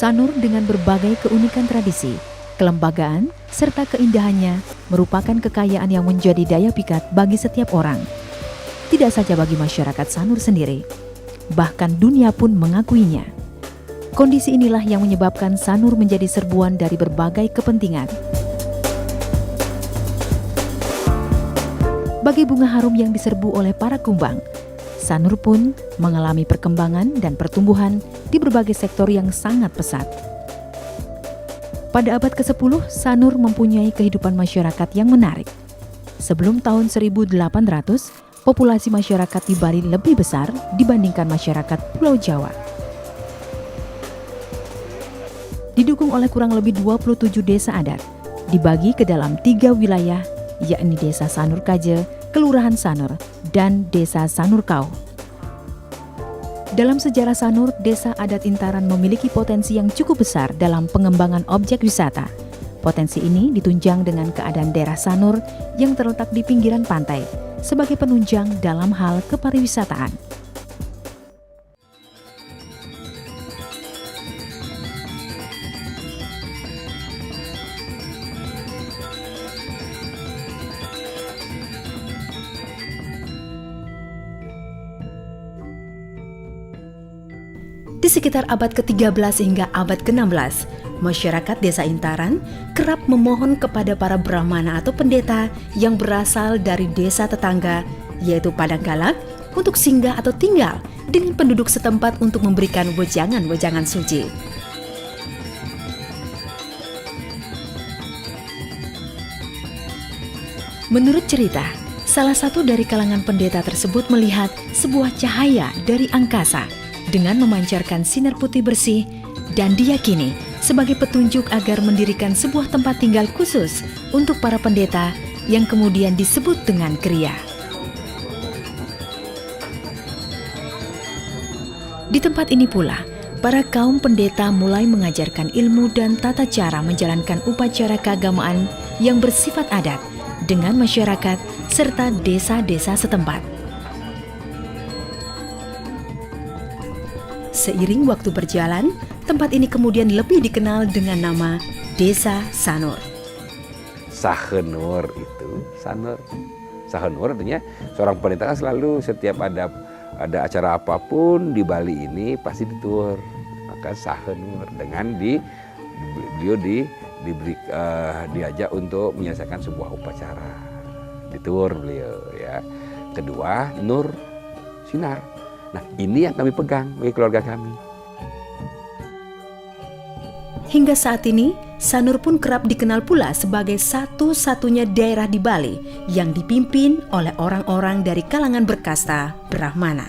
Sanur dengan berbagai keunikan tradisi, kelembagaan, serta keindahannya merupakan kekayaan yang menjadi daya pikat bagi setiap orang. Tidak saja bagi masyarakat Sanur sendiri, bahkan dunia pun mengakuinya. Kondisi inilah yang menyebabkan Sanur menjadi serbuan dari berbagai kepentingan. Bagi bunga harum yang diserbu oleh para kumbang, Sanur pun mengalami perkembangan dan pertumbuhan di berbagai sektor yang sangat pesat. Pada abad ke-10, Sanur mempunyai kehidupan masyarakat yang menarik. Sebelum tahun 1800, populasi masyarakat di Bali lebih besar dibandingkan masyarakat Pulau Jawa. Didukung oleh kurang lebih 27 desa adat, dibagi ke dalam 3 wilayah, yakni Desa Sanur Kaje, Kelurahan Sanur, dan Desa Sanur Kau. Dalam sejarah Sanur, Desa Adat Intaran memiliki potensi yang cukup besar dalam pengembangan objek wisata. Potensi ini ditunjang dengan keadaan daerah Sanur yang terletak di pinggiran pantai sebagai penunjang dalam hal kepariwisataan. Di sekitar abad ke-13 hingga abad ke-16, masyarakat Desa Intaran kerap memohon kepada para brahmana atau pendeta yang berasal dari desa tetangga, yaitu Padanggalak, untuk singgah atau tinggal dengan penduduk setempat untuk memberikan wejangan-wejangan suci. Menurut cerita, salah satu dari kalangan pendeta tersebut melihat sebuah cahaya dari angkasa dengan memancarkan sinar putih bersih dan diyakini sebagai petunjuk agar mendirikan sebuah tempat tinggal khusus untuk para pendeta yang kemudian disebut dengan kriya. Di tempat ini pula, para kaum pendeta mulai mengajarkan ilmu dan tata cara menjalankan upacara keagamaan yang bersifat adat dengan masyarakat serta desa-desa setempat. Seiring waktu berjalan, tempat ini kemudian lebih dikenal dengan nama Desa Sanur. Sahenur itu, Sanur. Sahenur artinya seorang pendeta kan selalu setiap ada acara apapun di Bali ini pasti dituur. Maka Sahenur dengan beliau diajak untuk menyelesaikan sebuah upacara. Dituur beliau ya. Kedua, Nur, sinar. Nah, ini yang kami pegang bagi keluarga kami. Hingga saat ini, Sanur pun kerap dikenal pula sebagai satu-satunya daerah di Bali yang dipimpin oleh orang-orang dari kalangan berkasta Brahmana.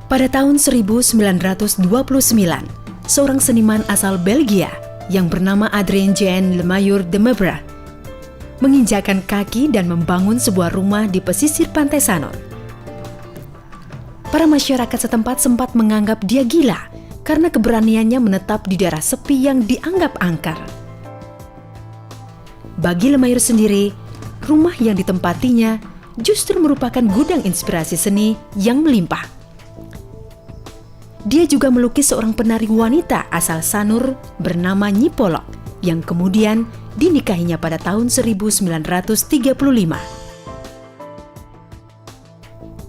Pada tahun 1929, seorang seniman asal Belgia yang bernama Adrien Jean Lemayeur de Mebra menginjakan kaki dan membangun sebuah rumah di pesisir pantai Sanur. Para masyarakat setempat sempat menganggap dia gila karena keberaniannya menetap di daerah sepi yang dianggap angker. Bagi Lemayeur sendiri, rumah yang ditempatinya justru merupakan gudang inspirasi seni yang melimpah. Dia juga melukis seorang penari wanita asal Sanur bernama Nyi Polok yang kemudian dinikahinya pada tahun 1935.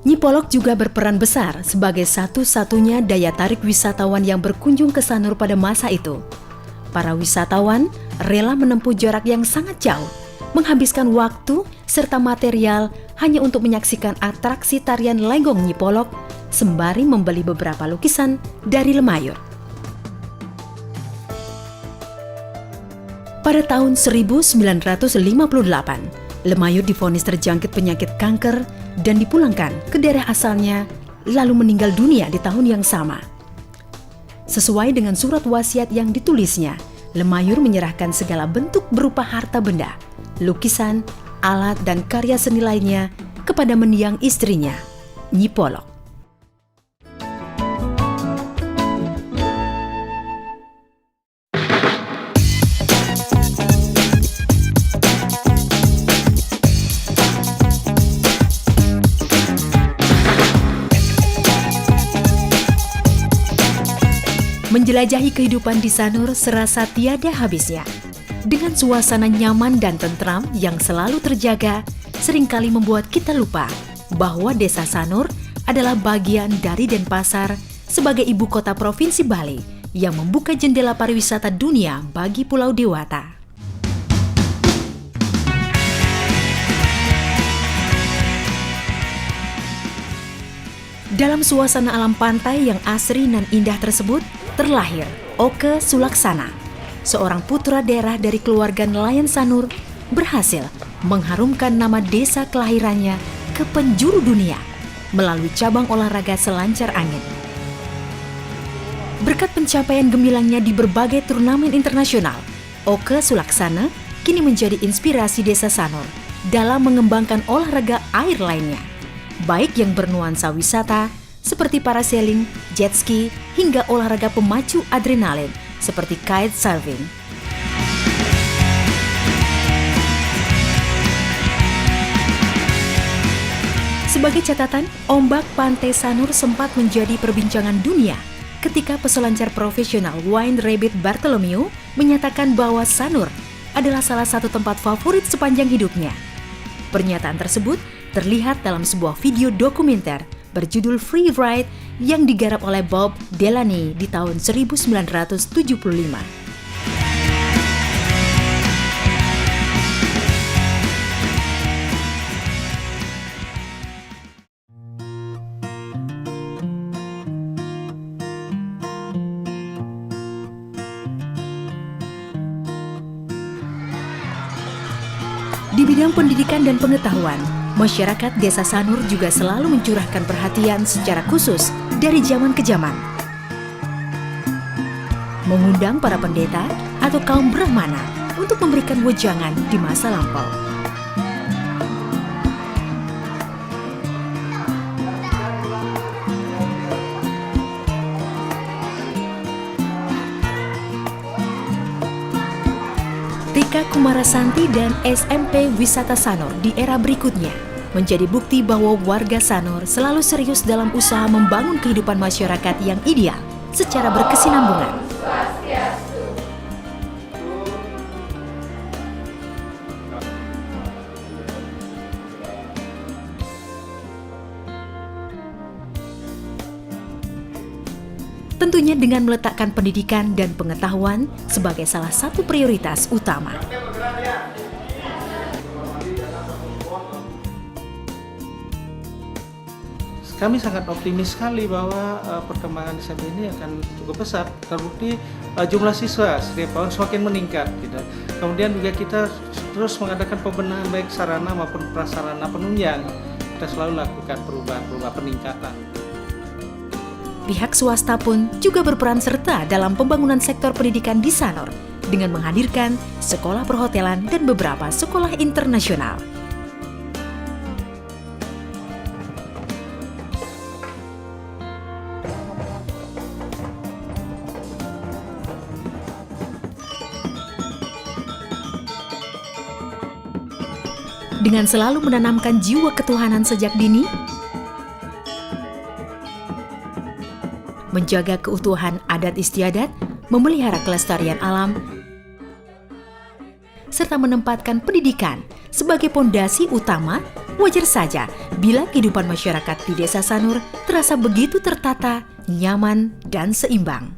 Nyi Polok juga berperan besar sebagai satu-satunya daya tarik wisatawan yang berkunjung ke Sanur pada masa itu. Para wisatawan rela menempuh jarak yang sangat jauh, menghabiskan waktu serta material hanya untuk menyaksikan atraksi tarian lenggong Nyi Polok, sembari membeli beberapa lukisan dari Lemayeur. Pada tahun 1958, Lemayeur divonis terjangkit penyakit kanker dan dipulangkan ke daerah asalnya, lalu meninggal dunia di tahun yang sama. Sesuai dengan surat wasiat yang ditulisnya, Lemayeur menyerahkan segala bentuk berupa harta benda, lukisan, alat, dan karya seni lainnya kepada mendiang istrinya, Nyi Polok. Menjelajahi kehidupan di Sanur serasa tiada habisnya. Dengan suasana nyaman dan tentram yang selalu terjaga, seringkali membuat kita lupa bahwa Desa Sanur adalah bagian dari Denpasar sebagai ibu kota Provinsi Bali yang membuka jendela pariwisata dunia bagi Pulau Dewata. Dalam suasana alam pantai yang asri dan indah tersebut, terlahir Oke Sulaksana, seorang putra daerah dari keluarga nelayan Sanur, berhasil mengharumkan nama desa kelahirannya ke penjuru dunia melalui cabang olahraga selancar angin. Berkat pencapaian gemilangnya di berbagai turnamen internasional, Oke Sulaksana kini menjadi inspirasi Desa Sanur dalam mengembangkan olahraga air lainnya, baik yang bernuansa wisata seperti parasailing, jet ski, hingga olahraga pemacu adrenalin seperti kite surfing. Sebagai catatan, ombak pantai Sanur sempat menjadi perbincangan dunia ketika peselancar profesional Wayne Rabbit Bartholomew menyatakan bahwa Sanur adalah salah satu tempat favorit sepanjang hidupnya. Pernyataan tersebut terlihat dalam sebuah video dokumenter berjudul Free Ride yang digarap oleh Bob Delaney di tahun 1975. Di bidang pendidikan dan pengetahuan, masyarakat Desa Sanur juga selalu mencurahkan perhatian secara khusus dari zaman ke zaman. Mengundang para pendeta atau kaum Brahmana untuk memberikan wejangan di masa lampau. TK Kumarasanti dan SMP Wisata Sanur di era berikutnya menjadi bukti bahwa warga Sanur selalu serius dalam usaha membangun kehidupan masyarakat yang ideal secara berkesinambungan. Tentunya dengan meletakkan pendidikan dan pengetahuan sebagai salah satu prioritas utama. Kami sangat optimis sekali bahwa perkembangan SMP ini akan cukup pesat. Terbukti jumlah siswa setiap tahun semakin meningkat. Gitu. Kemudian juga kita terus mengadakan pembenahan baik sarana maupun prasarana penunjang. Kita selalu lakukan perubahan peningkatan. Pihak swasta pun juga berperan serta dalam pembangunan sektor pendidikan di Sanur dengan menghadirkan sekolah perhotelan dan beberapa sekolah internasional. Dengan selalu menanamkan jiwa ketuhanan sejak dini, menjaga keutuhan adat istiadat, memelihara kelestarian alam, serta menempatkan pendidikan sebagai pondasi utama, wajar saja bila kehidupan masyarakat di Desa Sanur terasa begitu tertata, nyaman, dan seimbang.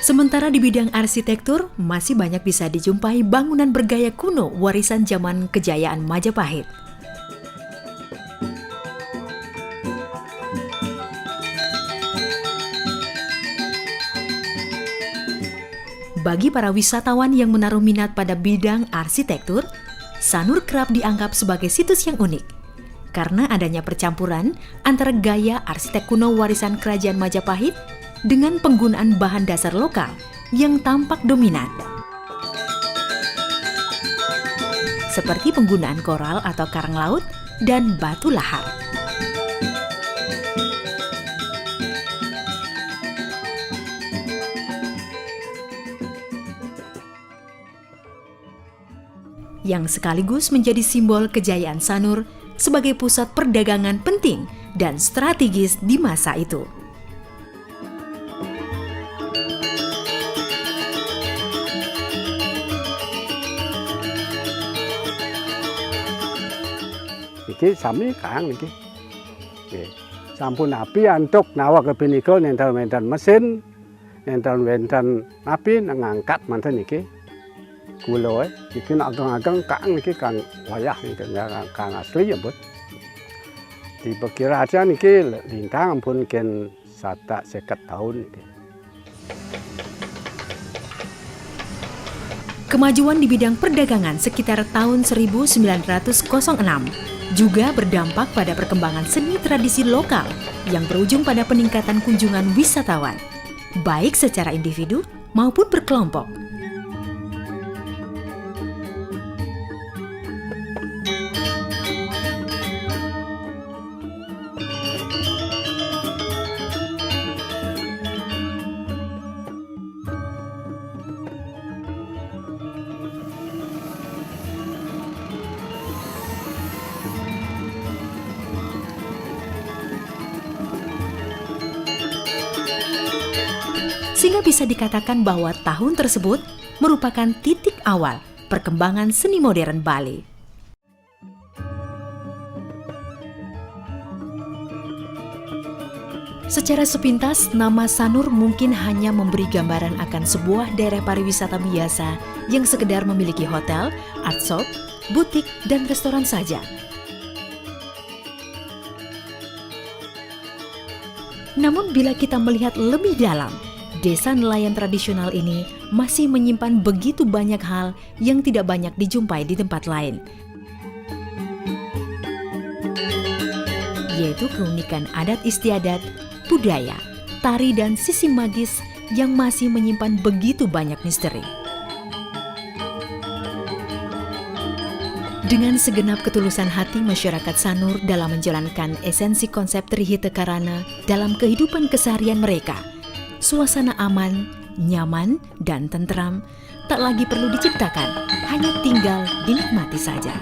Sementara di bidang arsitektur, masih banyak bisa dijumpai bangunan bergaya kuno warisan zaman kejayaan Majapahit. Bagi para wisatawan yang menaruh minat pada bidang arsitektur, Sanur kerap dianggap sebagai situs yang unik karena adanya percampuran antara gaya arsitek kuno warisan Kerajaan Majapahit dengan penggunaan bahan dasar lokal yang tampak dominan. Seperti penggunaan koral atau karang laut dan batu lahar. Yang sekaligus menjadi simbol kejayaan Sanur sebagai pusat perdagangan penting dan strategis di masa itu. Iki sami kang niki. Nggih. Sampun api antuk nawa kepinika nenten mesin, nenten api ngangkat manten niki. Kula iki nak ageng-ageng kang niki kang wayah niki kang asli ya, Bud. Dipikir aja niki lintang ampun ken 50 tahun niki. Kemajuan di bidang perdagangan sekitar tahun 1906 juga berdampak pada perkembangan seni tradisi lokal yang berujung pada peningkatan kunjungan wisatawan, baik secara individu maupun berkelompok. Sehingga bisa dikatakan bahwa tahun tersebut merupakan titik awal perkembangan seni modern Bali. Secara sepintas, nama Sanur mungkin hanya memberi gambaran akan sebuah daerah pariwisata biasa yang sekedar memiliki hotel, art shop, butik, dan restoran saja. Namun bila kita melihat lebih dalam, desa nelayan tradisional ini masih menyimpan begitu banyak hal yang tidak banyak dijumpai di tempat lain, yaitu keunikan adat istiadat, budaya, tari, dan sisi magis yang masih menyimpan begitu banyak misteri. Dengan segenap ketulusan hati masyarakat Sanur dalam menjalankan esensi konsep Trihita Karana dalam kehidupan keseharian mereka, suasana aman, nyaman, dan tentram tak lagi perlu diciptakan, hanya tinggal dinikmati saja.